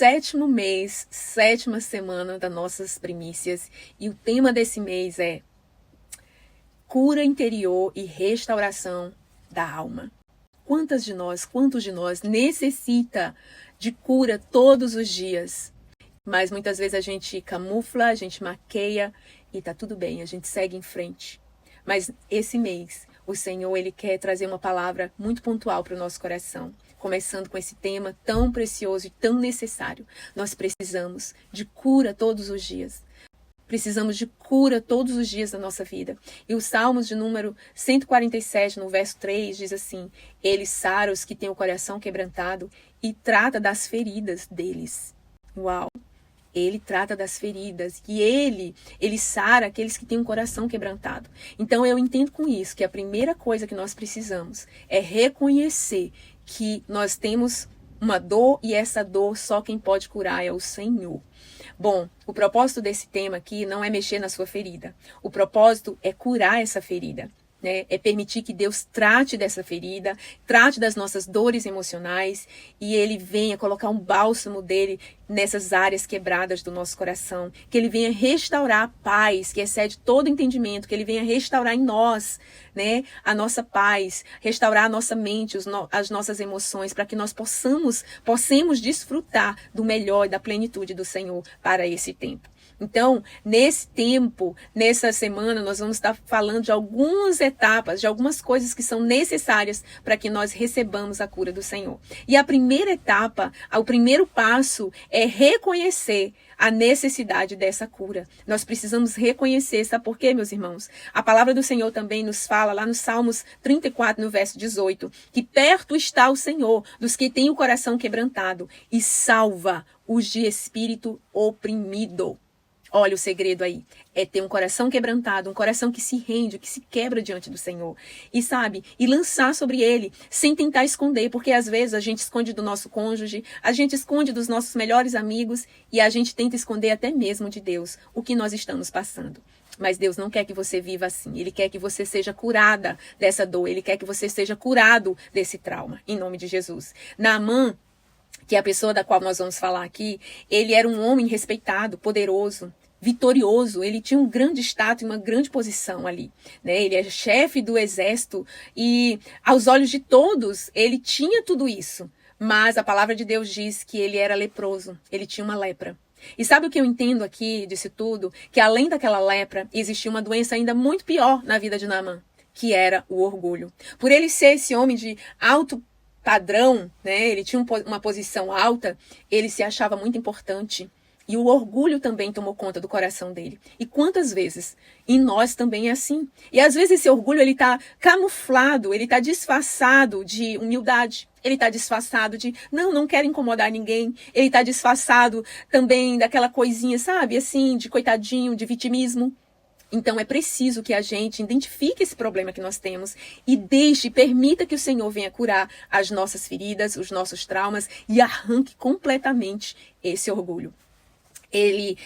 7º mês, 7ª semana das nossas primícias. E o tema desse mês é cura interior e restauração da alma. Quantos de nós necessita de cura todos os dias? Mas muitas vezes a gente camufla, a gente maqueia e tá tudo bem, a gente segue em frente. Mas esse mês, o Senhor, Ele quer trazer uma palavra muito pontual para o nosso coração. Começando com esse tema tão precioso e tão necessário. Nós precisamos de cura todos os dias. Precisamos de cura todos os dias da nossa vida. E o Salmos de número 147, no verso 3, diz assim: Ele sara os que têm o coração quebrantado e trata das feridas deles. Uau! Ele trata das feridas e ele sara aqueles que têm um coração quebrantado. Então eu entendo com isso que a primeira coisa que nós precisamos é reconhecer que nós temos uma dor e essa dor só quem pode curar é o Senhor. Bom, o propósito desse tema aqui não é mexer na sua ferida. O propósito é curar essa ferida. É permitir que Deus trate dessa ferida, trate das nossas dores emocionais e Ele venha colocar um bálsamo dele nessas áreas quebradas do nosso coração. Que Ele venha restaurar a paz que excede todo entendimento, que Ele venha restaurar em nós, a nossa paz, restaurar a nossa mente, as nossas emoções, para que nós possamos desfrutar do melhor e da plenitude do Senhor para esse tempo. Então, nesse tempo, nessa semana, nós vamos estar falando de algumas etapas, de algumas coisas que são necessárias para que nós recebamos a cura do Senhor. E a primeira etapa, o primeiro passo é reconhecer a necessidade dessa cura. Nós precisamos reconhecer, sabe por quê, meus irmãos? A palavra do Senhor também nos fala, lá no Salmos 34, no verso 18, que perto está o Senhor dos que têm o coração quebrantado e salva os de espírito oprimido. Olha o segredo aí, é ter um coração quebrantado, um coração que se rende, que se quebra diante do Senhor. E lançar sobre Ele, sem tentar esconder, porque às vezes a gente esconde do nosso cônjuge, a gente esconde dos nossos melhores amigos e a gente tenta esconder até mesmo de Deus o que nós estamos passando. Mas Deus não quer que você viva assim, Ele quer que você seja curada dessa dor, Ele quer que você seja curado desse trauma, em nome de Jesus. Naamã, que é a pessoa da qual nós vamos falar aqui, ele era um homem respeitado, poderoso, vitorioso, ele tinha um grande status e uma grande posição ali, Ele é chefe do exército e aos olhos de todos ele tinha tudo isso, mas a palavra de Deus diz que ele era leproso, ele tinha uma lepra. E sabe o que eu entendo aqui disso tudo? Que além daquela lepra, existia uma doença ainda muito pior na vida de Naamã, que era o orgulho. Por ele ser esse homem de alto padrão, ele tinha uma posição alta, ele se achava muito importante. E o orgulho também tomou conta do coração dele. E quantas vezes? Em nós também é assim. E às vezes esse orgulho ele está camuflado, ele está disfarçado de humildade. Ele está disfarçado de, não quero incomodar ninguém. Ele está disfarçado também daquela coisinha, sabe? Assim, de coitadinho, de vitimismo. Então é preciso que a gente identifique esse problema que nós temos e permita que o Senhor venha curar as nossas feridas, os nossos traumas e arranque completamente esse orgulho.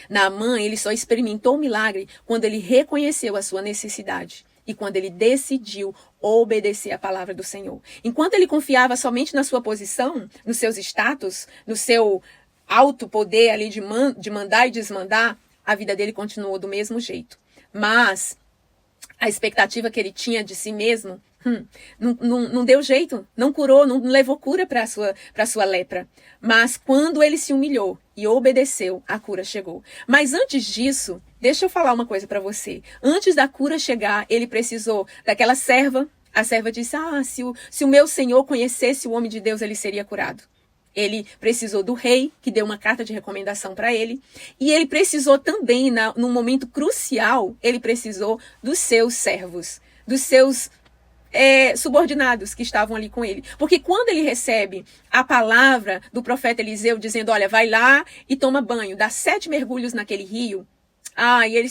Naamã, ele só experimentou o milagre quando ele reconheceu a sua necessidade e quando ele decidiu obedecer a palavra do Senhor. Enquanto ele confiava somente na sua posição, nos seus status, no seu alto poder ali de mandar e desmandar, a vida dele continuou do mesmo jeito. Mas a expectativa que ele tinha de si mesmo não deu jeito, não curou, não levou cura para a sua lepra. Mas quando ele se humilhou e obedeceu, a cura chegou. Mas antes disso, deixa eu falar uma coisa para você. Antes da cura chegar, ele precisou daquela serva. A serva disse, se o meu Senhor conhecesse o homem de Deus, ele seria curado. Ele precisou do rei, que deu uma carta de recomendação para ele. E ele precisou também, num momento crucial, ele precisou dos seus servos, dos seus subordinados que estavam ali com ele. Porque quando ele recebe a palavra do profeta Eliseu dizendo, olha, vai lá e toma banho, dá 7 mergulhos naquele rio. E ele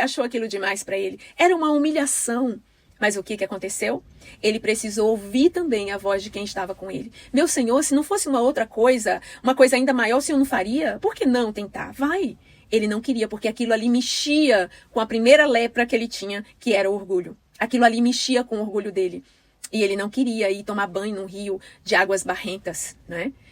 achou aquilo demais para ele. Era uma humilhação. Mas o que aconteceu? Ele precisou ouvir também a voz de quem estava com ele. Meu Senhor, se não fosse uma outra coisa, uma coisa ainda maior, o Senhor não faria? Por que não tentar? Vai. Ele não queria, porque aquilo ali mexia com a primeira lepra que ele tinha, que era o orgulho. Aquilo ali mexia com o orgulho dele. E ele não queria ir tomar banho num rio de águas barrentas,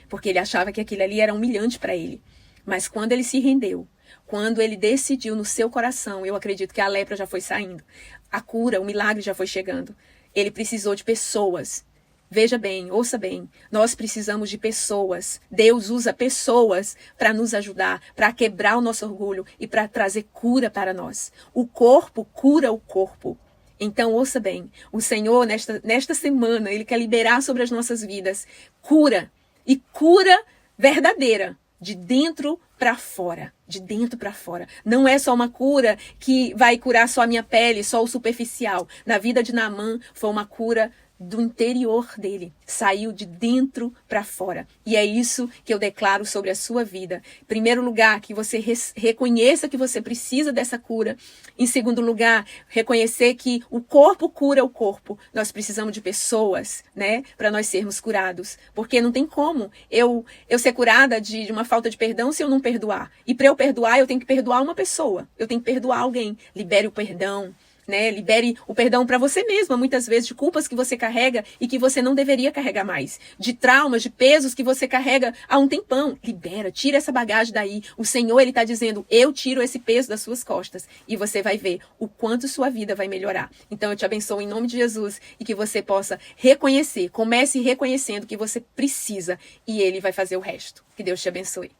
porque ele achava que aquilo ali era humilhante para ele. Mas quando ele se rendeu, quando ele decidiu no seu coração, eu acredito que a lepra já foi saindo, a cura, o milagre já foi chegando. Ele precisou de pessoas. Veja bem, ouça bem, nós precisamos de pessoas. Deus usa pessoas para nos ajudar, para quebrar o nosso orgulho e para trazer cura para nós. O corpo cura o corpo. Então, ouça bem, o Senhor, nesta semana, Ele quer liberar sobre as nossas vidas cura, e cura verdadeira, de dentro para fora. De dentro para fora. Não é só uma cura que vai curar só a minha pele, só o superficial. Na vida de Naamã, foi uma cura do interior dele, saiu de dentro para fora. E é isso que eu declaro sobre a sua vida. Em primeiro lugar, que você reconheça que você precisa dessa cura. Em segundo lugar, reconhecer que o corpo cura o corpo. Nós precisamos de pessoas, né, para nós sermos curados. Porque não tem como eu ser curada de uma falta de perdão se eu não perdoar. E para eu perdoar, eu tenho que perdoar uma pessoa. Eu tenho que perdoar alguém. Libere o perdão. Né? Libere o perdão para você mesma, muitas vezes, de culpas que você carrega e que você não deveria carregar mais. De traumas, de pesos que você carrega há um tempão. Libera, tira essa bagagem daí. O Senhor, Ele está dizendo, eu tiro esse peso das suas costas. E você vai ver o quanto sua vida vai melhorar. Então, eu te abençoo em nome de Jesus e que você possa reconhecer. Comece reconhecendo que você precisa e Ele vai fazer o resto. Que Deus te abençoe.